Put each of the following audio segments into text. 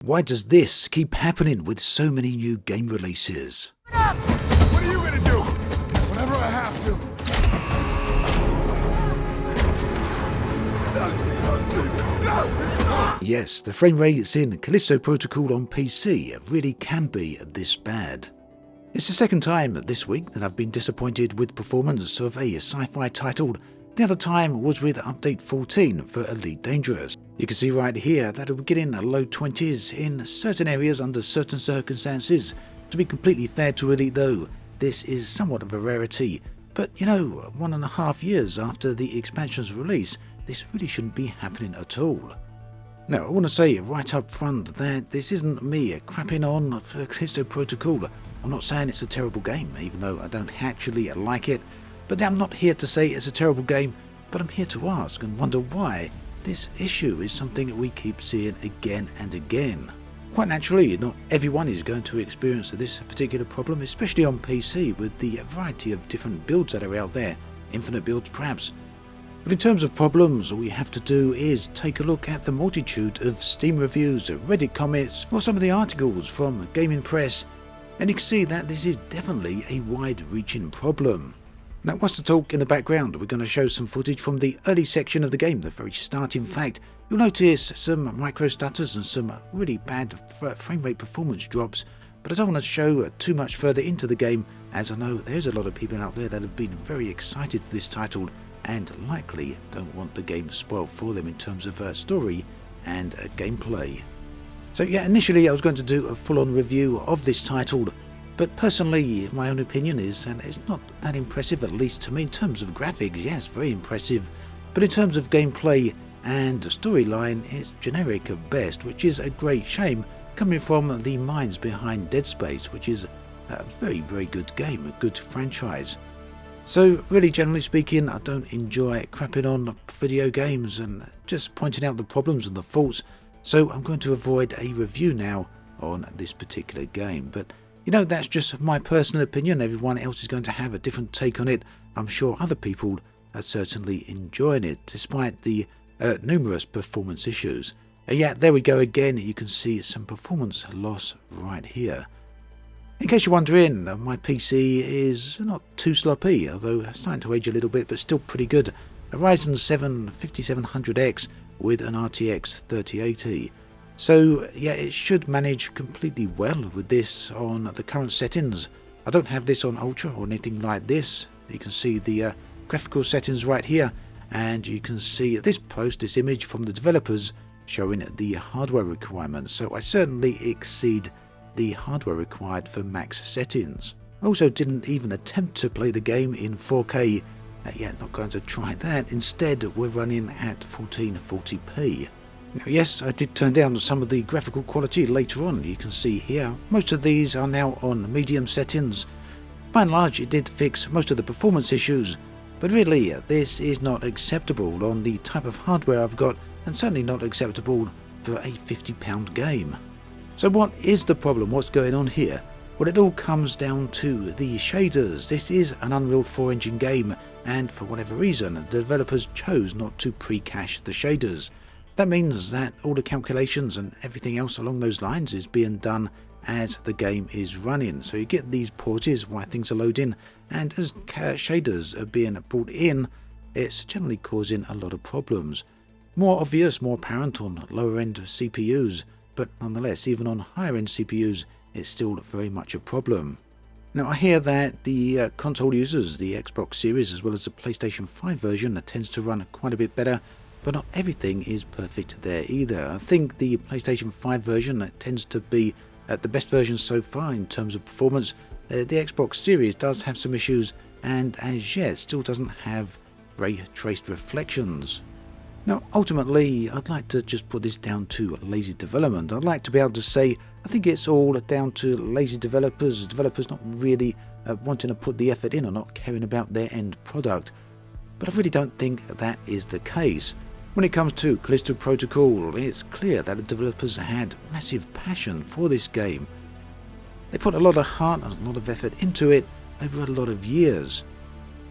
Why does this keep happening with so many new game releases? What are you gonna do? Whatever I have to. Yes, the frame rates in Callisto Protocol on PC really can be this bad. It's the second time this week that I've been disappointed with performance of a sci-fi title. The other time was with update 14 for Elite Dangerous. You can see right here that we're getting low 20s in certain areas under certain circumstances. To be completely fair to Elite though, this is somewhat of a rarity. But you know, 1.5 years after the expansion's release, this really shouldn't be happening at all. Now, I want to say right up front that this isn't me crapping on for Callisto Protocol. I'm not saying it's a terrible game, even though I don't actually like it. But I'm not here to say it's a terrible game, but I'm here to ask and wonder why this issue is something that we keep seeing again and again. Quite naturally, not everyone is going to experience this particular problem, especially on PC with the variety of different builds that are out there, infinite builds perhaps. But in terms of problems, all you have to do is take a look at the multitude of Steam reviews, Reddit comments, or some of the articles from Gaming Press, and you can see that this is definitely a wide-reaching problem. Now, whilst the talk in the background, we're going to show some footage from the early section of the game, the very start in fact. You'll notice some micro stutters and some really bad frame rate performance drops, but I don't want to show too much further into the game, as I know there's a lot of people out there that have been very excited for this title and likely don't want the game spoiled for them in terms of story and gameplay. So yeah, initially I was going to do a full-on review of this title, but personally my own opinion is that it's not that impressive, at least to me. In terms of graphics, yes, very impressive, but in terms of gameplay and storyline, it's generic at best, which is a great shame coming from the minds behind Dead Space, which is a very, very good game, a good franchise. So really, generally speaking, I don't enjoy crapping on video games and just pointing out the problems and the faults, so I'm going to avoid a review now on this particular game. But you know, that's just my personal opinion. Everyone else is going to have a different take on it. I'm sure other people are certainly enjoying it, despite the numerous performance issues. Yeah, there we go again. You can see some performance loss right here. In case you're wondering, my PC is not too sloppy, although starting to age a little bit, but still pretty good. A Ryzen 7 5700X with an RTX 3080. So yeah, it should manage completely well with this on the current settings. I don't have this on Ultra or anything like this. You can see the graphical settings right here, and you can see this image from the developers showing the hardware requirements. So I certainly exceed the hardware required for max settings. I also didn't even attempt to play the game in 4K. Yeah, not going to try that. Instead, we're running at 1440p. Now, yes, I did turn down some of the graphical quality later on. You can see here, most of these are now on medium settings. By and large, it did fix most of the performance issues, but really, this is not acceptable on the type of hardware I've got, and certainly not acceptable for a £50 game. So what is the problem? What's going on here? Well, it all comes down to the shaders. This is an Unreal 4 engine game, and for whatever reason, the developers chose not to pre-cache the shaders. That means that all the calculations and everything else along those lines is being done as the game is running. So you get these pauses while things are loading, and as shaders are being brought in, it's generally causing a lot of problems. More obvious, more apparent on lower end CPUs, but nonetheless, even on higher end CPUs, it's still very much a problem. Now, I hear that the console users, the Xbox Series as well as the PlayStation 5 version, tends to run quite a bit better, but not everything is perfect there either. I think the PlayStation 5 version tends to be the best version so far in terms of performance. The Xbox Series does have some issues, and as yet still doesn't have ray traced reflections. Now, ultimately, I'd like to just put this down to lazy development. I'd like to be able to say, I think it's all down to lazy developers not really wanting to put the effort in or not caring about their end product. But I really don't think that is the case. When it comes to Callisto Protocol, it's clear that the developers had massive passion for this game. They put a lot of heart and a lot of effort into it over a lot of years.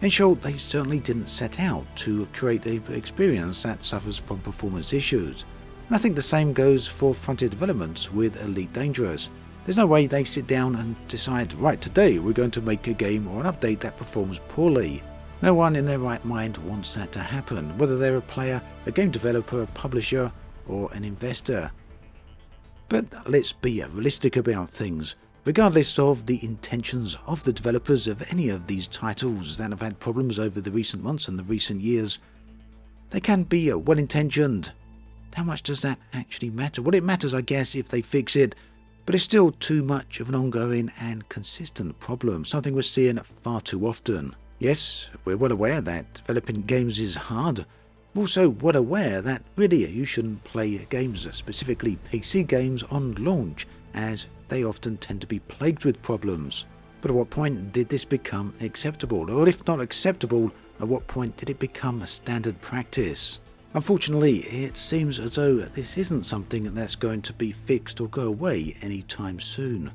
In short, they certainly didn't set out to create an experience that suffers from performance issues. And I think the same goes for Frontier Developments with Elite Dangerous. There's no way they sit down and decide, right, today we're going to make a game or an update that performs poorly. No one in their right mind wants that to happen, whether they're a player, a game developer, a publisher, or an investor. But let's be realistic about things. Regardless of the intentions of the developers of any of these titles that have had problems over the recent months and the recent years, they can be well-intentioned. How much does that actually matter? Well, it matters, I guess, if they fix it, but it's still too much of an ongoing and consistent problem, something we're seeing far too often. Yes, we're well aware that developing games is hard. We're also well aware that really you shouldn't play games, specifically PC games, on launch, as they often tend to be plagued with problems. But at what point did this become acceptable? Or if not acceptable, at what point did it become a standard practice? Unfortunately, it seems as though this isn't something that's going to be fixed or go away anytime soon.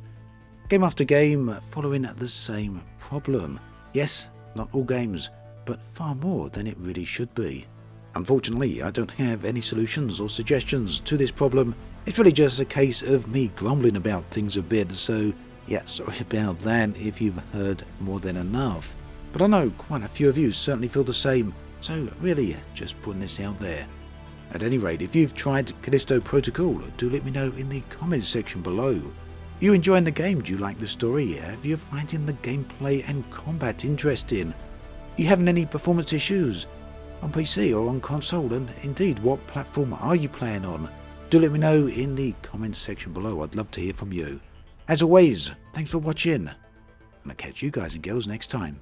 Game after game following the same problem. Yes, not all games, but far more than it really should be. Unfortunately, I don't have any solutions or suggestions to this problem. It's really just a case of me grumbling about things a bit, so yeah, sorry about that if you've heard more than enough. But I know quite a few of you certainly feel the same, so really just putting this out there. At any rate, if you've tried Callisto Protocol, do let me know in the comments section below. You enjoying the game? Do you like the story? Have you finding the gameplay and combat interesting? You having any performance issues on PC or on console? And indeed, what platform are you playing on? Do let me know in the comments section below. I'd love to hear from you. As always, thanks for watching, and I'll catch you guys and girls next time.